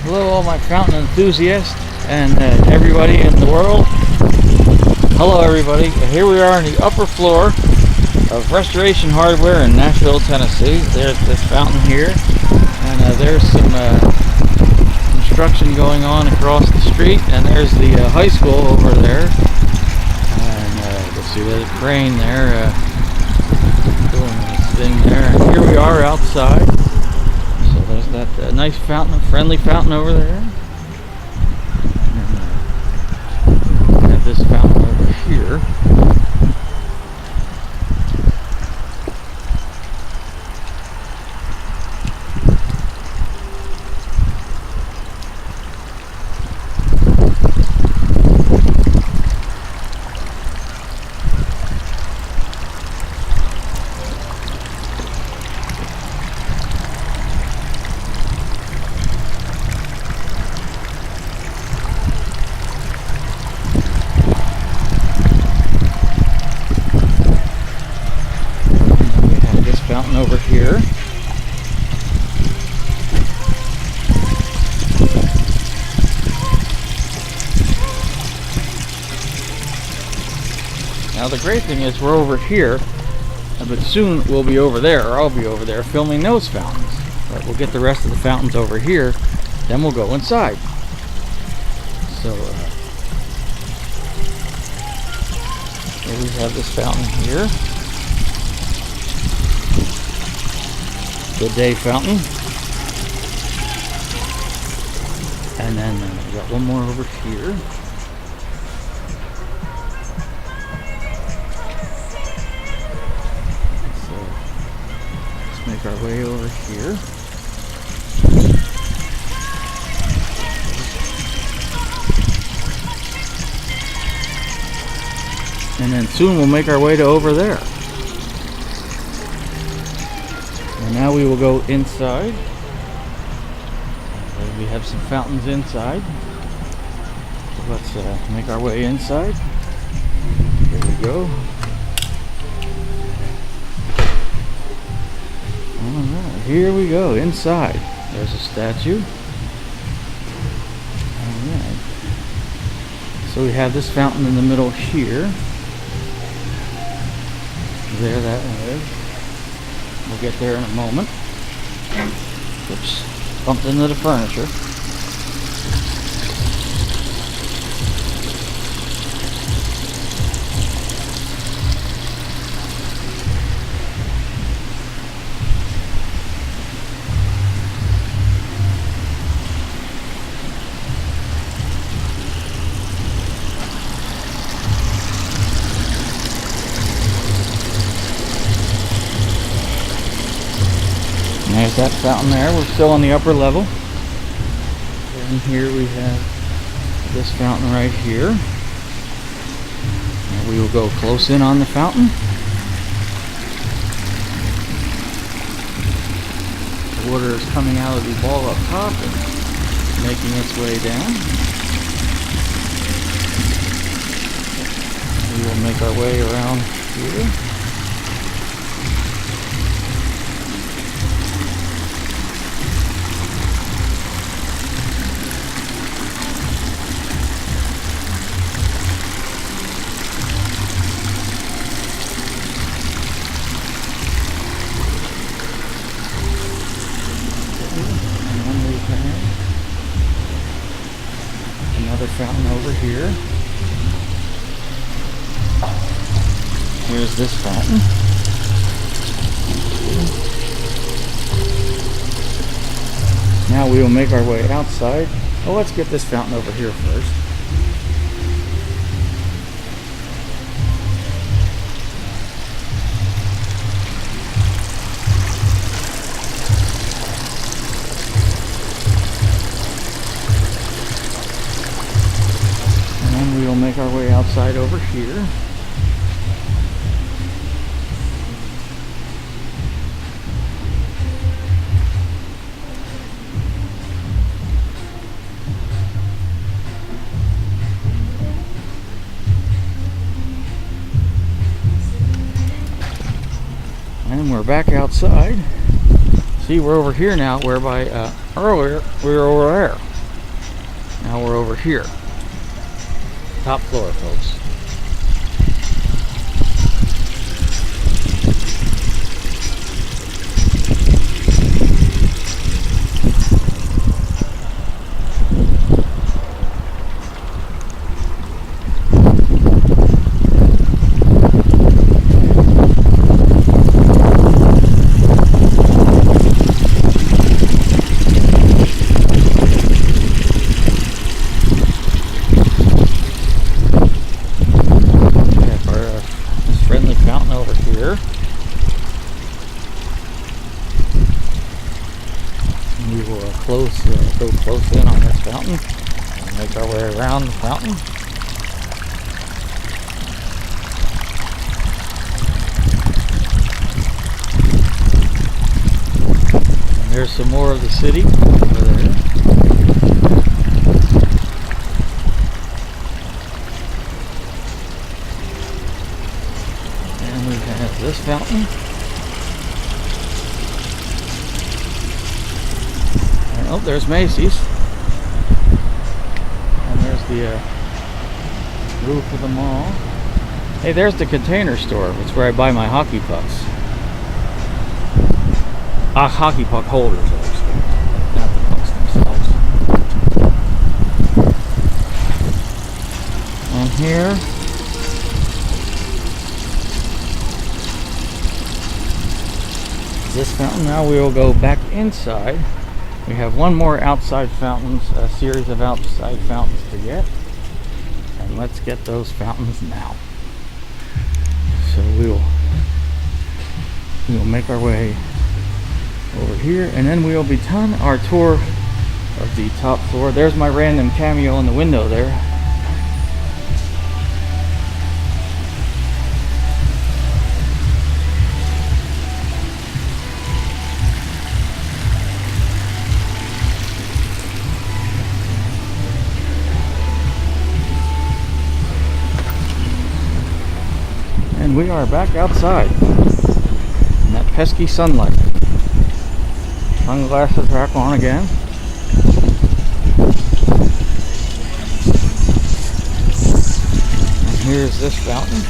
Hello all my fountain enthusiasts and everybody in the world. Hello everybody. Here we are on the upper floor of Restoration Hardware in Nashville, Tennessee. There's this fountain here, and there's some construction going on across the street, and there's the high school over there. And you'll see there's a crane there doing this thing there. And here we are outside. So there's that nice fountain, friendly fountain over there. And we have this fountain over here. Fountain over here. Now the great thing is we're over here, but soon we'll be over there, or I'll be over there filming those fountains. But we'll get the rest of the fountains over here, then we'll go inside. So here we have this fountain here. Good Day fountain. And then we got one more over here. So let's make our way over here. And then soon we'll make our way to over there. And now we will go inside. We have some fountains inside. So let's make our way inside. Here we go. Alright, here we go, inside. There's a statue. Alright. So we have this fountain in the middle here. There that is. We'll get there in a moment. Oops, bumped into the furniture. There's that fountain there. We're still on the upper level. And here we have this fountain right here. And we will go close in on the fountain. The water is coming out of the ball up top and making its way down. We will make our way around here. Another fountain over here. Here's this fountain. Now we will make our way outside. Oh, let's get this fountain over here first. We'll make our way outside over here. And we're back outside. See, we're over here now, whereby earlier we were over there. Now we're over here. Top floor, folks. We will go close in on this fountain and make our way around the fountain. And there's some more of the city over there. And we have this fountain. Oh, there's Macy's. And there's the roof of the mall. Hey, there's the Container Store. It's where I buy my hockey pucks. Hockey puck holders, actually. Not the pucks themselves. And here is this fountain. Now we will go back inside. We have one more outside fountains, a series of outside fountains to get. And let's get those fountains now. So we'll make our way over here, and then we'll be done our tour of the top floor. There's my random cameo in the window there. And we are back outside in that pesky sunlight. Sunglasses back on again. And here's this fountain.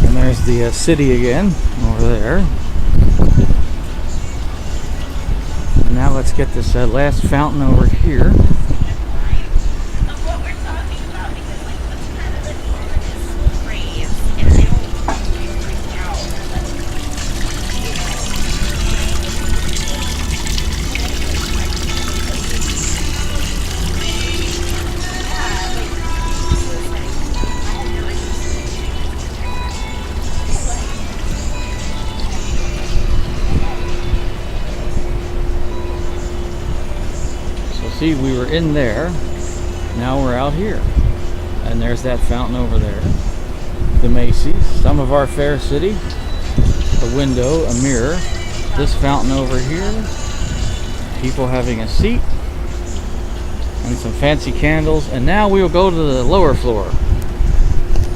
And there's the city again over there. Now let's get this last fountain over here. See, we were in there, now we're out here, and there's that fountain over there, the Macy's, some of our fair city, a window, a mirror, this fountain over here, people having a seat, and some fancy candles. And now we'll go to the lower floor.